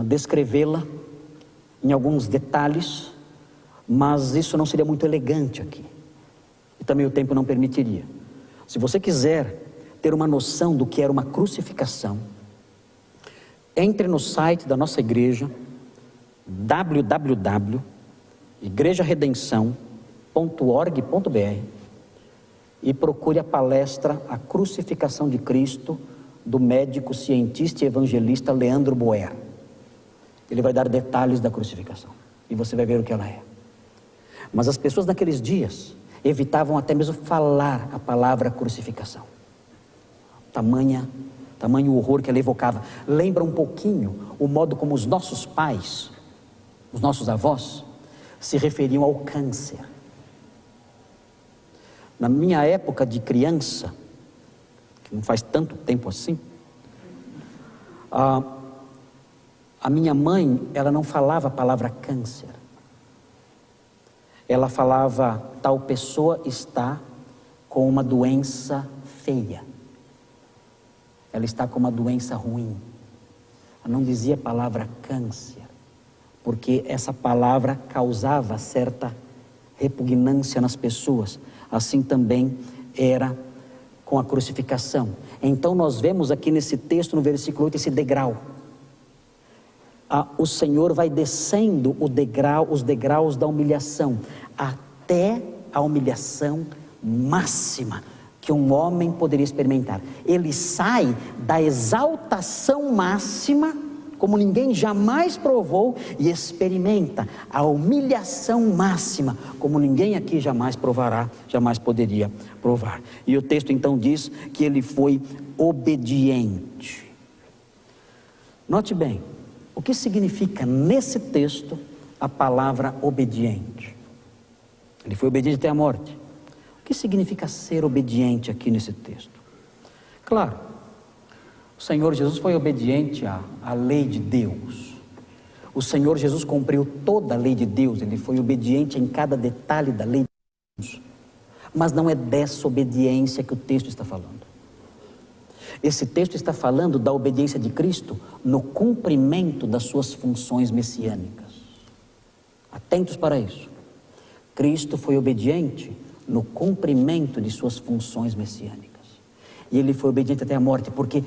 descrevê-la em alguns detalhes, mas isso não seria muito elegante aqui, e também o tempo não permitiria. Se você quiser ter uma noção do que era uma crucificação, entre no site da nossa igreja, www.igrejaredenção.org.br, e procure a palestra A Crucificação de Cristo, do médico, cientista e evangelista Leandro Boer. Ele vai dar detalhes da crucificação, e você vai ver o que ela é. Mas as pessoas naqueles dias evitavam até mesmo falar a palavra crucificação. Tamanho horror que ela evocava. Lembra um pouquinho o modo como os nossos pais, os nossos avós, se referiam ao câncer. Na minha época de criança, que não faz tanto tempo assim, a minha mãe, ela não falava a palavra câncer. Ela falava: tal pessoa está com uma doença feia. Ela está com uma doença ruim. Ela não dizia a palavra câncer, porque essa palavra causava certa repugnância nas pessoas. Assim também era com a crucificação. Então nós vemos aqui nesse texto, no versículo 8, esse degrau. O Senhor vai descendo os degraus da humilhação, até a humilhação máxima que um homem poderia experimentar. Ele sai da exaltação máxima, como ninguém jamais provou, e experimenta a humilhação máxima, como ninguém aqui jamais provará, jamais poderia provar. E o texto então diz que ele foi obediente. Note bem, o que significa nesse texto a palavra obediente? Ele foi obediente até a morte. O que significa ser obediente aqui nesse texto? Claro, o Senhor Jesus foi obediente à lei de Deus. O Senhor Jesus cumpriu toda a lei de Deus. Ele foi obediente em cada detalhe da lei de Deus. Mas não é dessa obediência que o texto está falando. Esse texto está falando da obediência de Cristo no cumprimento das suas funções messiânicas. Atentos para isso. Cristo foi obediente no cumprimento de suas funções messiânicas. E ele foi obediente até a morte, porque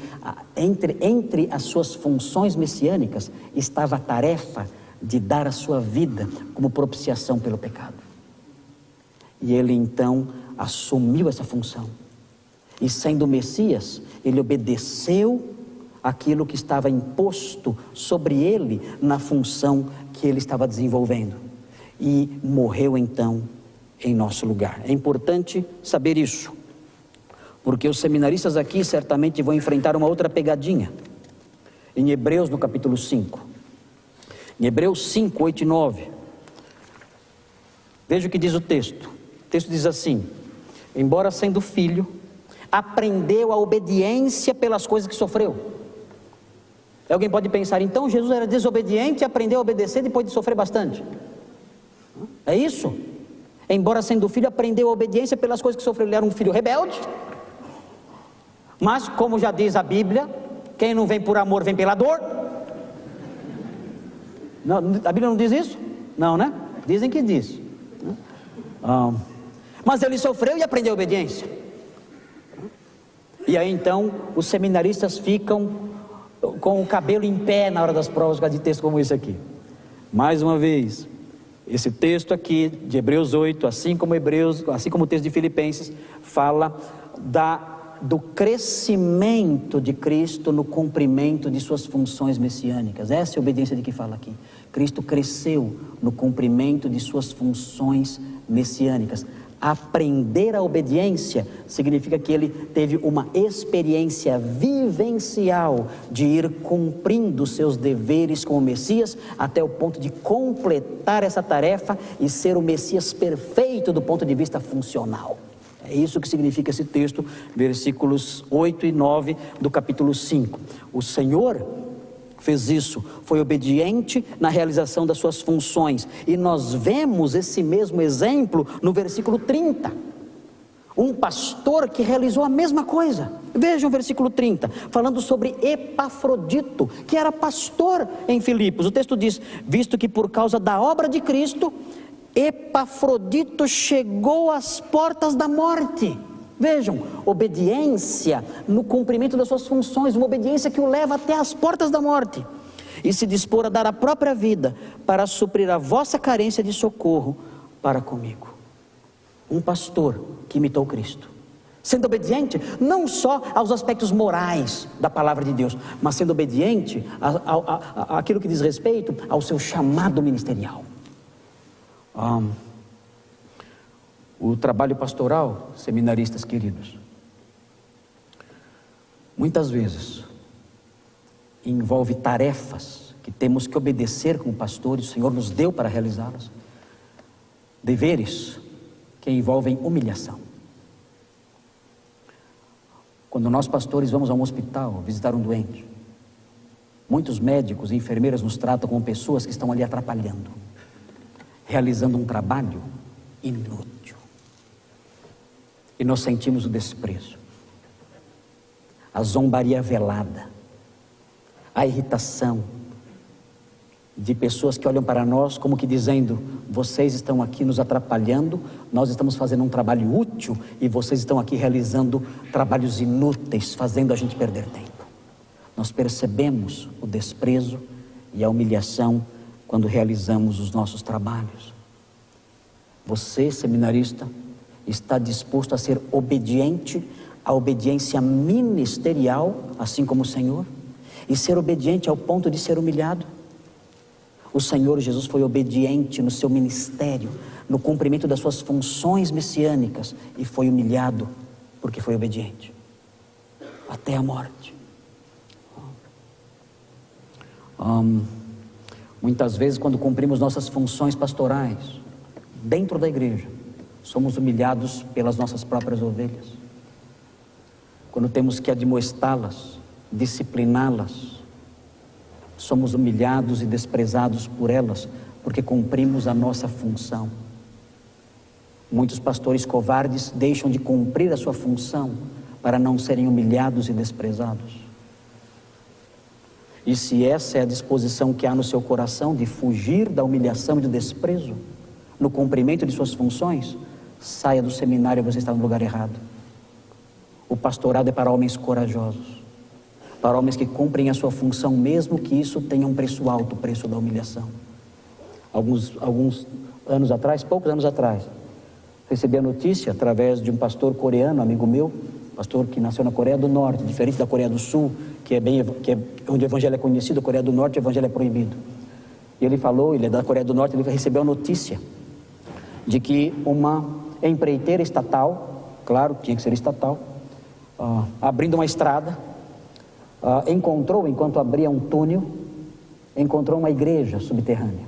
entre as suas funções messiânicas estava a tarefa de dar a sua vida como propiciação pelo pecado. E ele então assumiu essa função. E sendo o Messias, ele obedeceu aquilo que estava imposto sobre ele na função que ele estava desenvolvendo. E morreu então em nosso lugar. É importante saber isso, porque os seminaristas aqui certamente vão enfrentar uma outra pegadinha. Em Hebreus, no capítulo 5. Em Hebreus 5, 8 e 9. Veja o que diz o texto. O texto diz assim: embora sendo filho, aprendeu a obediência pelas coisas que sofreu. Alguém pode pensar, então Jesus era desobediente e aprendeu a obedecer depois de sofrer bastante. É isso? Embora sendo filho, aprendeu a obediência pelas coisas que sofreu. Ele era um filho rebelde. Mas, como já diz a Bíblia, quem não vem por amor, vem pela dor. Não, a Bíblia não diz isso? Não, né? Dizem que diz. Mas ele sofreu e aprendeu a obediência. E aí então, os seminaristas ficam com o cabelo em pé na hora das provas, por causa de texto como esse aqui. Mais uma vez, esse texto aqui de Hebreus 8, assim como o texto de Filipenses, fala do crescimento de Cristo no cumprimento de suas funções messiânicas. Essa é a obediência de que fala aqui. Cristo cresceu no cumprimento de suas funções messiânicas. Aprender a obediência significa que ele teve uma experiência vivencial de ir cumprindo seus deveres como Messias, até o ponto de completar essa tarefa e ser o Messias perfeito do ponto de vista funcional. É isso que significa esse texto, versículos 8 e 9 do capítulo 5. O Senhor fez isso, foi obediente na realização das suas funções. E nós vemos esse mesmo exemplo no versículo 30. Um pastor que realizou a mesma coisa. Vejam o versículo 30, falando sobre Epafrodito, que era pastor em Filipos. O texto diz: visto que por causa da obra de Cristo, Epafrodito chegou às portas da morte. Vejam, obediência no cumprimento das suas funções, uma obediência que o leva até as portas da morte, e se dispor a dar a própria vida para suprir a vossa carência de socorro para comigo. Um pastor que imitou Cristo, sendo obediente não só aos aspectos morais da palavra de Deus, mas sendo obediente àquilo que diz respeito ao seu chamado ministerial. O trabalho pastoral, seminaristas queridos, muitas vezes envolve tarefas que temos que obedecer como pastores. O Senhor nos deu para realizá-las, deveres que envolvem humilhação. Quando nós pastores vamos a um hospital visitar um doente, muitos médicos e enfermeiras nos tratam como pessoas que estão ali atrapalhando, realizando um trabalho inútil. E nós sentimos o desprezo, a zombaria velada, a irritação de pessoas que olham para nós como que dizendo: vocês estão aqui nos atrapalhando, nós estamos fazendo um trabalho útil e vocês estão aqui realizando trabalhos inúteis, fazendo a gente perder tempo. Nós percebemos o desprezo e a humilhação quando realizamos os nossos trabalhos. Você, seminarista, está disposto a ser obediente à obediência ministerial, assim como o Senhor, e ser obediente ao ponto de ser humilhado? O Senhor Jesus foi obediente no seu ministério, no cumprimento das suas funções messiânicas, e foi humilhado porque foi obediente até a morte. Muitas vezes, quando cumprimos nossas funções pastorais dentro da igreja, somos humilhados pelas nossas próprias ovelhas. Quando temos que admoestá-las, discipliná-las, somos humilhados e desprezados por elas, porque cumprimos a nossa função. Muitos pastores covardes deixam de cumprir a sua função para não serem humilhados e desprezados. E se essa é a disposição que há no seu coração de fugir da humilhação e do desprezo, no cumprimento de suas funções, saia do seminário, você está no lugar errado. O pastorado é para homens corajosos, para homens que cumprem a sua função, mesmo que isso tenha um preço alto, o preço da humilhação. Alguns anos atrás, poucos anos atrás, recebi a notícia através de um pastor coreano, amigo meu, pastor que nasceu na Coreia do Norte, diferente da Coreia do Sul, que é onde o evangelho é conhecido. A Coreia do Norte o evangelho é proibido. E ele falou, ele é da Coreia do Norte, ele recebeu a notícia de que uma empreiteira estatal, claro, tinha que ser estatal, abrindo uma estrada, encontrou, enquanto abria um túnel, encontrou uma igreja subterrânea.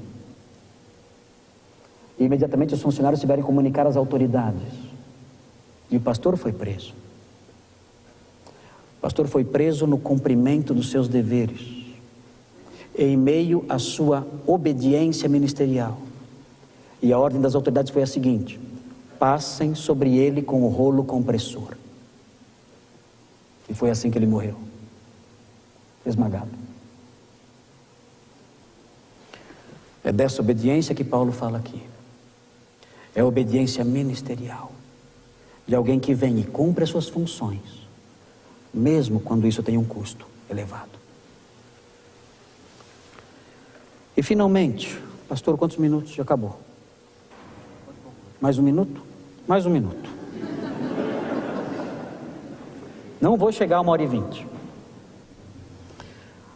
E imediatamente os funcionários tiveram que comunicar às autoridades. E o pastor foi preso. O pastor foi preso no cumprimento dos seus deveres, em meio à sua obediência ministerial. E a ordem das autoridades foi a seguinte: passem sobre ele com o rolo compressor. E foi assim que ele morreu, esmagado. É dessa obediência que Paulo fala aqui. É a obediência ministerial, de alguém que vem e cumpre as suas funções, mesmo quando isso tem um custo elevado. E finalmente, pastor, quantos minutos? Já acabou. Mais um minuto? Mais um minuto. Não vou chegar a 1h20.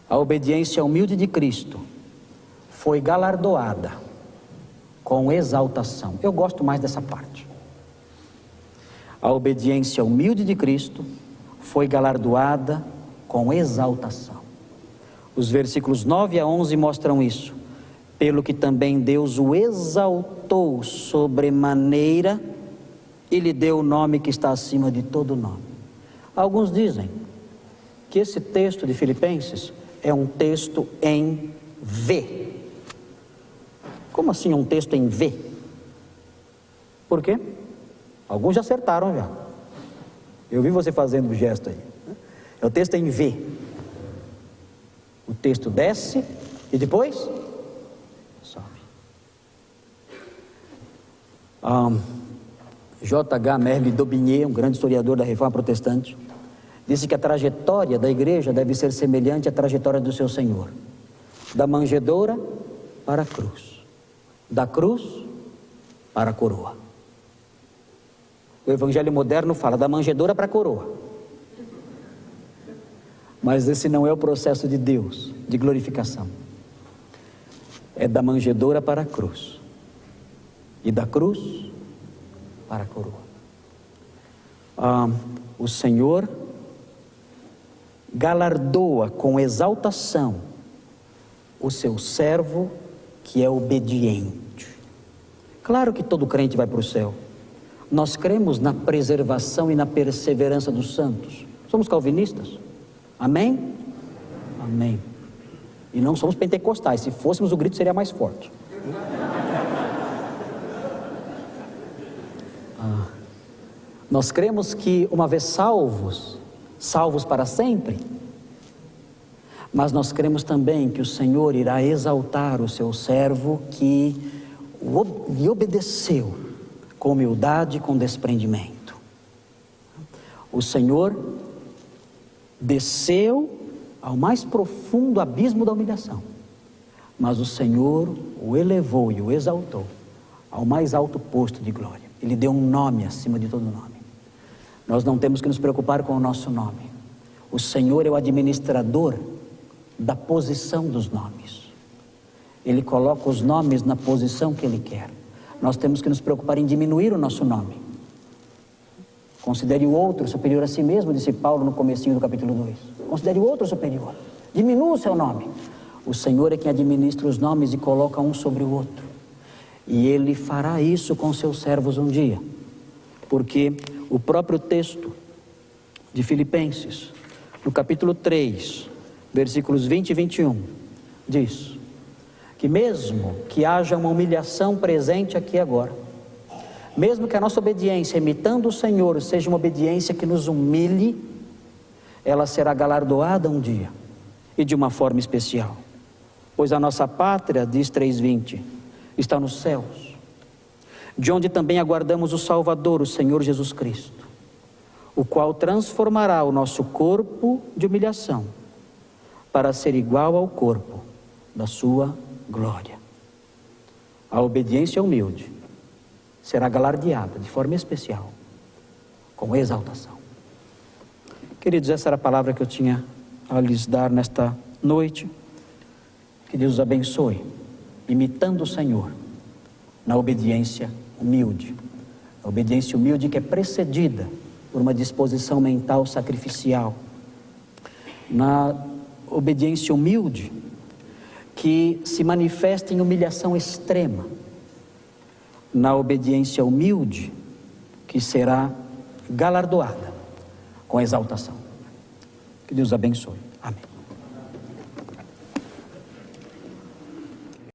A obediência humilde de Cristo foi galardoada com exaltação. Eu gosto mais dessa parte. A obediência humilde de Cristo foi galardoada com exaltação. Os versículos 9 a 11 mostram isso. Pelo que também Deus o exaltou sobremaneira e lhe deu o nome que está acima de todo nome. Alguns dizem que esse texto de Filipenses é um texto em V. Como assim um texto em V? Por quê? Alguns já acertaram já. Eu vi você fazendo o gesto aí. É o texto em V. O texto desce e depois sobe. J.H. Merle d'Aubigné, um grande historiador da Reforma Protestante, disse que a trajetória da igreja deve ser semelhante à trajetória do seu Senhor. Da manjedoura para a cruz. Da cruz para a coroa. O evangelho moderno fala da manjedoura para a coroa. Mas esse não é o processo de Deus, de glorificação. É da manjedoura para a cruz. E da cruz para a coroa. O Senhor galardoa com exaltação o seu servo que é obediente. Claro que todo crente vai para o céu. Nós cremos na preservação e na perseverança dos santos. Somos calvinistas? Amém? Amém. E não somos pentecostais. Se fôssemos, o grito seria mais forte. Nós cremos que uma vez salvos para sempre. Mas nós cremos também que o Senhor irá exaltar o seu servo que lhe obedeceu com humildade e com desprendimento. O Senhor desceu ao mais profundo abismo da humilhação, mas o Senhor o elevou e o exaltou ao mais alto posto de glória. Ele deu um nome acima de todo nome. Nós não temos que nos preocupar com o nosso nome. O Senhor é o administrador da posição dos nomes. Ele coloca os nomes na posição que Ele quer. Nós temos que nos preocupar em diminuir o nosso nome. Considere o outro superior a si mesmo, disse Paulo no comecinho do capítulo 2. Considere o outro superior. Diminua o seu nome. O Senhor é quem administra os nomes e coloca um sobre o outro. E Ele fará isso com seus servos um dia. Porque o próprio texto de Filipenses, no capítulo 3, versículos 20 e 21, diz que mesmo que haja uma humilhação presente aqui agora, mesmo que a nossa obediência, imitando o Senhor, seja uma obediência que nos humilhe, ela será galardoada um dia, e de uma forma especial. Pois a nossa pátria, diz 3:20, está nos céus, de onde também aguardamos o Salvador, o Senhor Jesus Cristo, o qual transformará o nosso corpo de humilhação, para ser igual ao corpo da sua glória. A obediência humilde será galardeada de forma especial, com exaltação. Queridos, essa era a palavra que eu tinha a lhes dar nesta noite. Que Deus os abençoe, imitando o Senhor, na obediência humilde. A obediência humilde que é precedida por uma disposição mental sacrificial. Na obediência humilde que se manifesta em humilhação extrema. Na obediência humilde que será galardoada com exaltação. Que Deus abençoe. Amém.